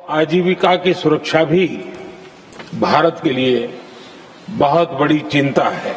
आजीविका की सुरक्षा भी भारत के लिए बहुत बड़ी चिंता है।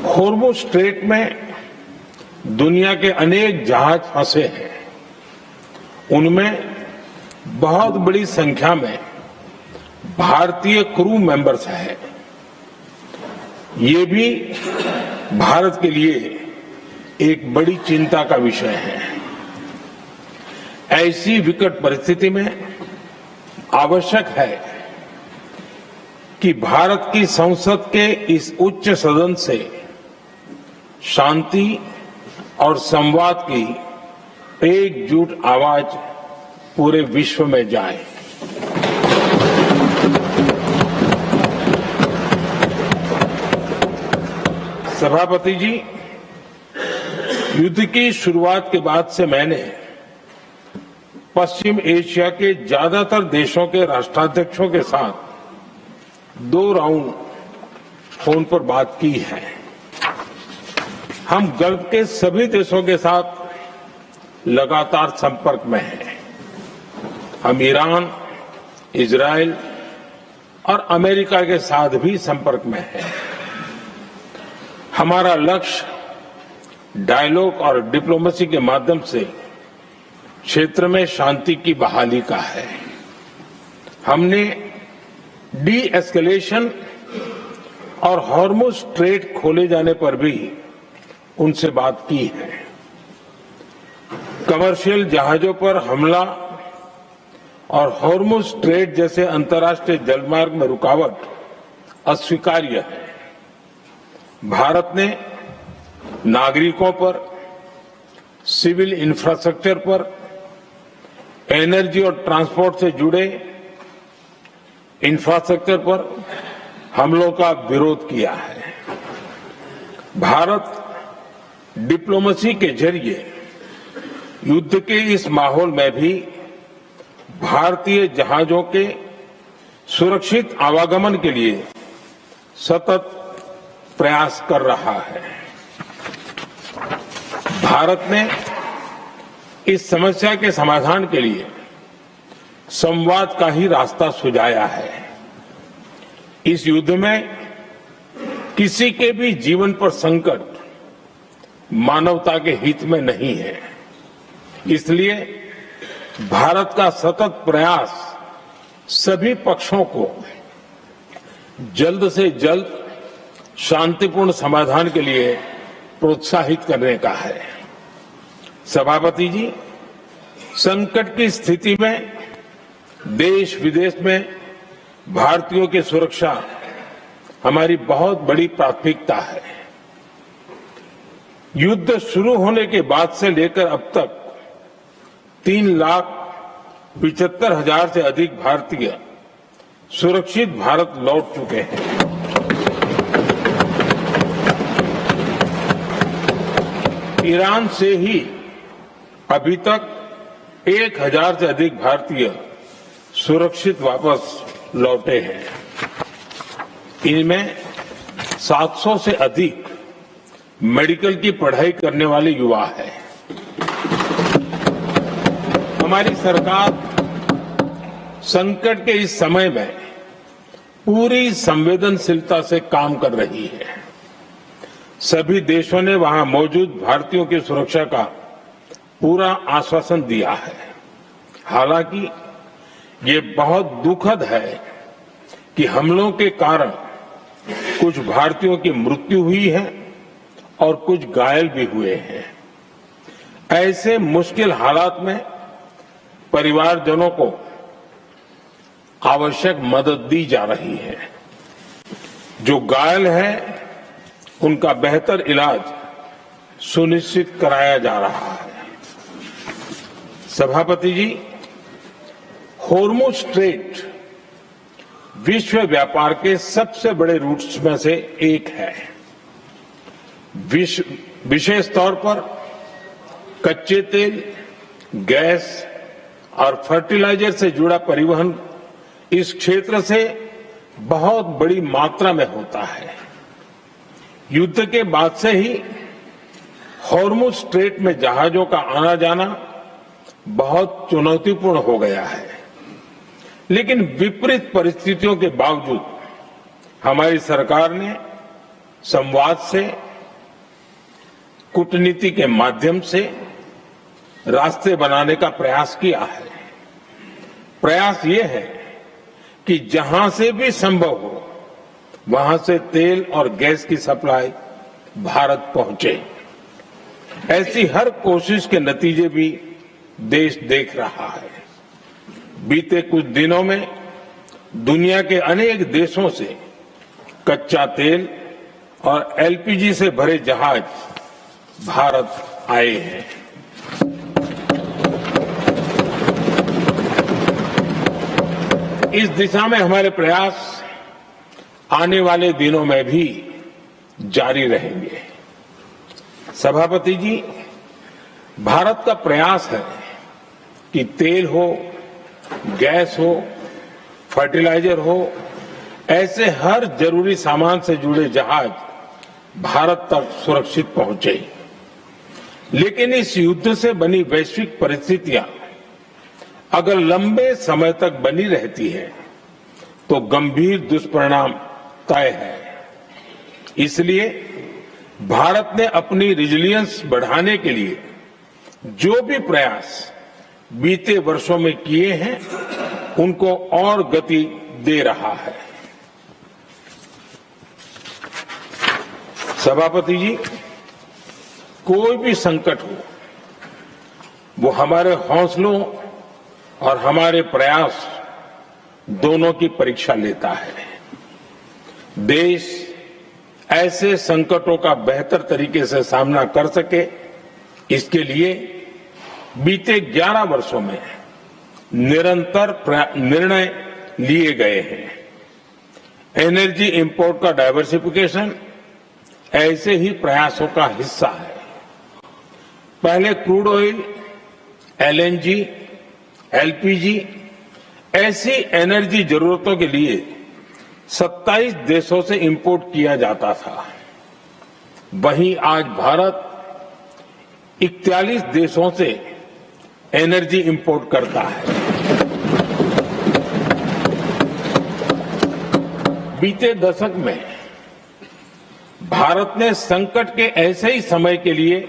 होर्मुज स्ट्रेट में दुनिया के अनेक जहाज फंसे हैं। उनमें बहुत बड़ी संख्या में भारतीय क्रू मेंबर्स हैं। ये भी भारत के लिए एक बड़ी चिंता का विषय है। ऐसी विकट परिस्थिति में आवश्यक है कि भारत की संसद के इस उच्च सदन से शांति और संवाद की एकजुट आवाज पूरे विश्व में जाए। सभापति जी, युद्ध की शुरुआत के बाद से मैंने पश्चिम एशिया के ज्यादातर देशों के राष्ट्राध्यक्षों के साथ 2 राउंड फोन पर बात की है। हम गल्फ के सभी देशों के साथ लगातार संपर्क में हैं। हम ईरान, इजराइल और अमेरिका के साथ भी संपर्क में हैं। हमारा लक्ष्य डायलॉग और डिप्लोमेसी के माध्यम से क्षेत्र में शांति की बहाली का है। हमने डी एस्केलेशन और हॉर्मुज स्ट्रेट खोले जाने पर भी उनसे बात की है। कमर्शियल जहाजों पर हमला और हॉर्मुज स्ट्रेट जैसे अंतर्राष्ट्रीय जलमार्ग में रुकावट अस्वीकार्य है। भारत ने नागरिकों पर, सिविल इंफ्रास्ट्रक्चर पर, एनर्जी और ट्रांसपोर्ट से जुड़े इंफ्रास्ट्रक्चर पर हमलों का विरोध किया है। भारत डिप्लोमेसी के जरिए युद्ध के इस माहौल में भी भारतीय जहाजों के सुरक्षित आवागमन के लिए सतत प्रयास कर रहा है। भारत ने इस समस्या के समाधान के लिए संवाद का ही रास्ता सुझाया है। इस युद्ध में किसी के भी जीवन पर संकट मानवता के हित में नहीं है। इसलिए भारत का सतत प्रयास सभी पक्षों को जल्द से जल्द शांतिपूर्ण समाधान के लिए प्रोत्साहित करने का है। सभापति जी, संकट की स्थिति में देश विदेश में भारतीयों की सुरक्षा हमारी बहुत बड़ी प्राथमिकता है। युद्ध शुरू होने के बाद से लेकर अब तक 3,75,000 से अधिक भारतीय सुरक्षित भारत लौट चुके हैं। ईरान से ही अभी तक 1,000 से अधिक भारतीय सुरक्षित वापस लौटे हैं। इनमें 700 से अधिक मेडिकल की पढ़ाई करने वाले युवा हैं। हमारी सरकार संकट के इस समय में पूरी संवेदनशीलता से काम कर रही है। सभी देशों ने वहां मौजूद भारतीयों की सुरक्षा का पूरा आश्वासन दिया है। हालांकि ये बहुत दुखद है कि हमलों के कारण कुछ भारतीयों की मृत्यु हुई है और कुछ घायल भी हुए हैं। ऐसे मुश्किल हालात में परिवारजनों को आवश्यक मदद दी जा रही है। जो घायल हैं उनका बेहतर इलाज सुनिश्चित कराया जा रहा है। सभापति जी, होर्मुज स्ट्रेट विश्व व्यापार के सबसे बड़े रूट्स में से एक है। विशेष तौर पर कच्चे तेल, गैस और फर्टिलाइजर से जुड़ा परिवहन इस क्षेत्र से बहुत बड़ी मात्रा में होता है। युद्ध के बाद से ही होर्मुज स्ट्रेट में जहाजों का आना जाना बहुत चुनौतीपूर्ण हो गया है, लेकिन विपरीत परिस्थितियों के बावजूद हमारी सरकार ने संवाद से, कूटनीति के माध्यम से रास्ते बनाने का प्रयास किया है। प्रयास ये है कि जहां से भी संभव हो वहां से तेल और गैस की सप्लाई भारत पहुंचे। ऐसी हर कोशिश के नतीजे भी देश देख रहा है। बीते कुछ दिनों में दुनिया के अनेक देशों से कच्चा तेल और एलपीजी से भरे जहाज भारत आए हैं। इस दिशा में हमारे प्रयास आने वाले दिनों में भी जारी रहेंगे। सभापति जी, भारत का प्रयास है कि तेल हो, गैस हो, फर्टिलाइजर हो, ऐसे हर जरूरी सामान से जुड़े जहाज भारत तक सुरक्षित पहुंचे। लेकिन इस युद्ध से बनी वैश्विक परिस्थितियां अगर लंबे समय तक बनी रहती है तो गंभीर दुष्परिणाम तय है। इसलिए भारत ने अपनी रेजिलियंस बढ़ाने के लिए जो भी प्रयास बीते वर्षों में किए हैं उनको और गति दे रहा है। सभापति जी, कोई भी संकट हो वो हमारे हौसलों और हमारे प्रयास दोनों की परीक्षा लेता है। देश ऐसे संकटों का बेहतर तरीके से सामना कर सके, इसके लिए बीते 11 वर्षों में निरंतर निर्णय लिए गए हैं। एनर्जी इंपोर्ट का डाइवर्सिफिकेशन ऐसे ही प्रयासों का हिस्सा है। पहले क्रूड ऑयल, एलएनजी, एलपीजी ऐसी एनर्जी जरूरतों के लिए 27 देशों से इंपोर्ट किया जाता था। वहीं आज भारत 41 देशों से एनर्जी इंपोर्ट करता है। बीते दशक में भारत ने संकट के ऐसे ही समय के लिए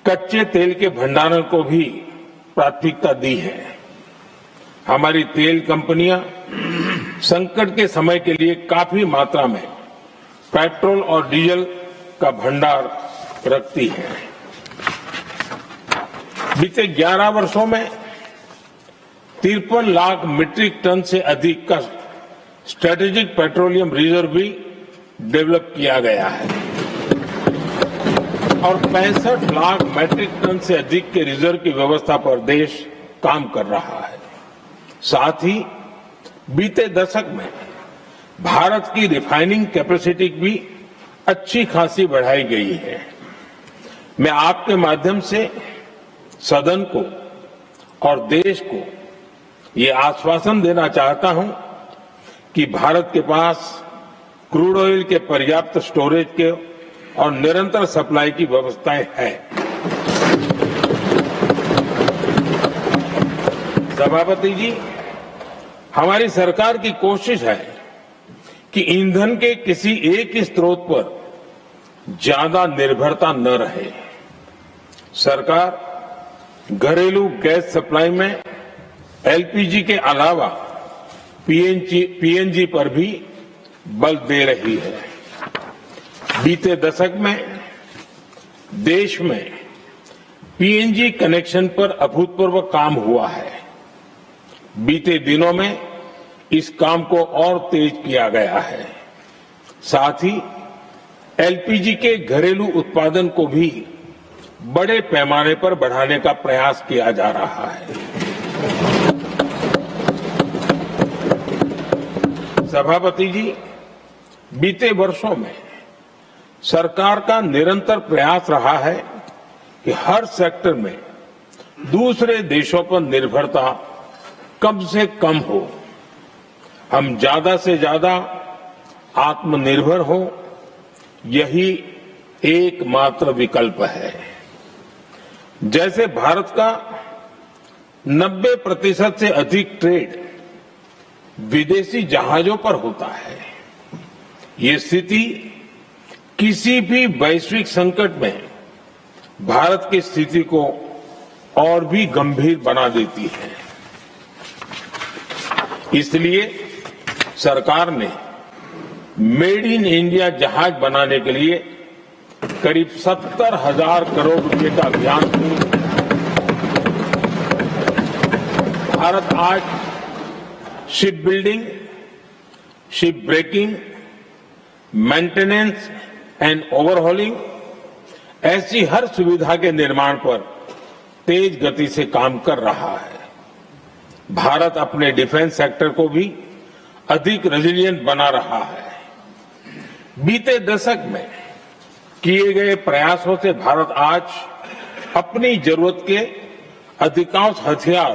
कच्चे तेल के भंडारण को भी प्राथमिकता दी है। हमारी तेल कंपनियां संकट के समय के लिए काफी मात्रा में पेट्रोल और डीजल का भंडार रखती है। बीते 11 वर्षों में 53 लाख मीट्रिक टन से अधिक का स्ट्रेटेजिक पेट्रोलियम रिजर्व भी डेवलप किया गया है और 65 लाख मैट्रिक टन से अधिक के रिजर्व की व्यवस्था पर देश काम कर रहा है। साथ ही बीते दशक में भारत की रिफाइनिंग कैपेसिटी भी अच्छी खासी बढ़ाई गई है। मैं आपके माध्यम से सदन को और देश को ये आश्वासन देना चाहता हूं कि भारत के पास क्रूड ऑयल के पर्याप्त स्टोरेज के और निरंतर सप्लाई की व्यवस्थाएं है। सभापति जी, हमारी सरकार की कोशिश है कि ईंधन के किसी एक स्रोत पर ज्यादा निर्भरता न रहे। सरकार घरेलू गैस सप्लाई में एलपीजी के अलावा पीएनजी पर भी बल दे रही है। बीते दशक में देश में पीएनजी कनेक्शन पर अभूतपूर्व काम हुआ है। बीते दिनों में इस काम को और तेज किया गया है। साथ ही एलपीजी के घरेलू उत्पादन को भी बड़े पैमाने पर बढ़ाने का प्रयास किया जा रहा है। सभापति जी, बीते वर्षों में सरकार का निरंतर प्रयास रहा है कि हर सेक्टर में दूसरे देशों पर निर्भरता कम से कम हो, हम ज्यादा से ज्यादा आत्मनिर्भर हो, यही एकमात्र विकल्प है। जैसे भारत का 90% से अधिक ट्रेड विदेशी जहाजों पर होता है, ये स्थिति किसी भी वैश्विक संकट में भारत की स्थिति को और भी गंभीर बना देती है। इसलिए सरकार ने मेड इन इंडिया जहाज बनाने के लिए करीब 70,000 करोड़ रुपए का अभियान शुरू किया। भारत आज ship building, ship breaking, maintenance and overhauling ऐसी हर सुविधा के निर्माण पर तेज गति से काम कर रहा है। भारत अपने डिफेंस सेक्टर को भी अधिक रेजिलिएंट बना रहा है। बीते दशक में किए गए प्रयासों से भारत आज अपनी जरूरत के अधिकांश हथियार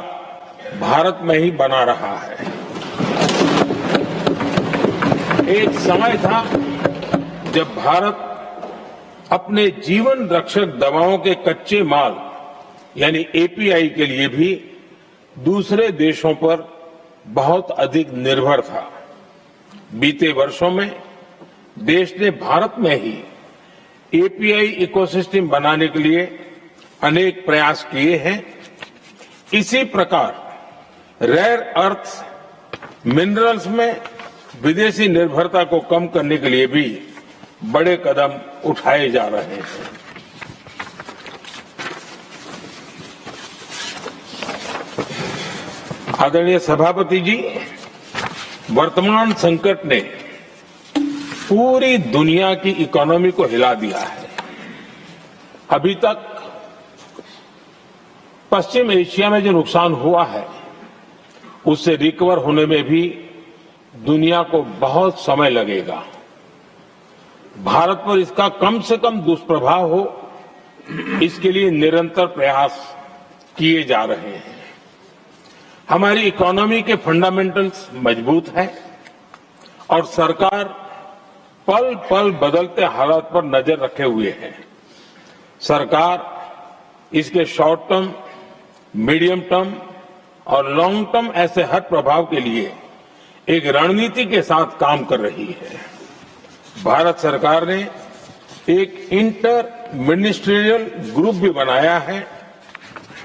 भारत में ही बना रहा है। एक समय था जब भारत अपने जीवन रक्षक दवाओं के कच्चे माल यानी एपीआई के लिए भी दूसरे देशों पर बहुत अधिक निर्भर था। बीते वर्षों में देश ने भारत में ही एपीआई इकोसिस्टम बनाने के लिए अनेक प्रयास किए हैं। इसी प्रकार रेयर अर्थ मिनरल्स में विदेशी निर्भरता को कम करने के लिए भी बड़े कदम उठाए जा रहे हैं। आदरणीय सभापति जी, वर्तमान संकट ने पूरी दुनिया की इकोनॉमी को हिला दिया है। अभी तक पश्चिम एशिया में जो नुकसान हुआ है उससे रिकवर होने में भी दुनिया को बहुत समय लगेगा। भारत पर इसका कम से कम दुष्प्रभाव हो, इसके लिए निरंतर प्रयास किए जा रहे हैं। हमारी इकोनॉमी के फंडामेंटल्स मजबूत हैं और सरकार पल पल बदलते हालात पर नजर रखे हुए है। सरकार इसके शॉर्ट टर्म, मीडियम टर्म और लॉन्ग टर्म ऐसे हर प्रभाव के लिए एक रणनीति के साथ काम कर रही है। भारत सरकार ने एक इंटर मिनिस्ट्रियल ग्रुप भी बनाया है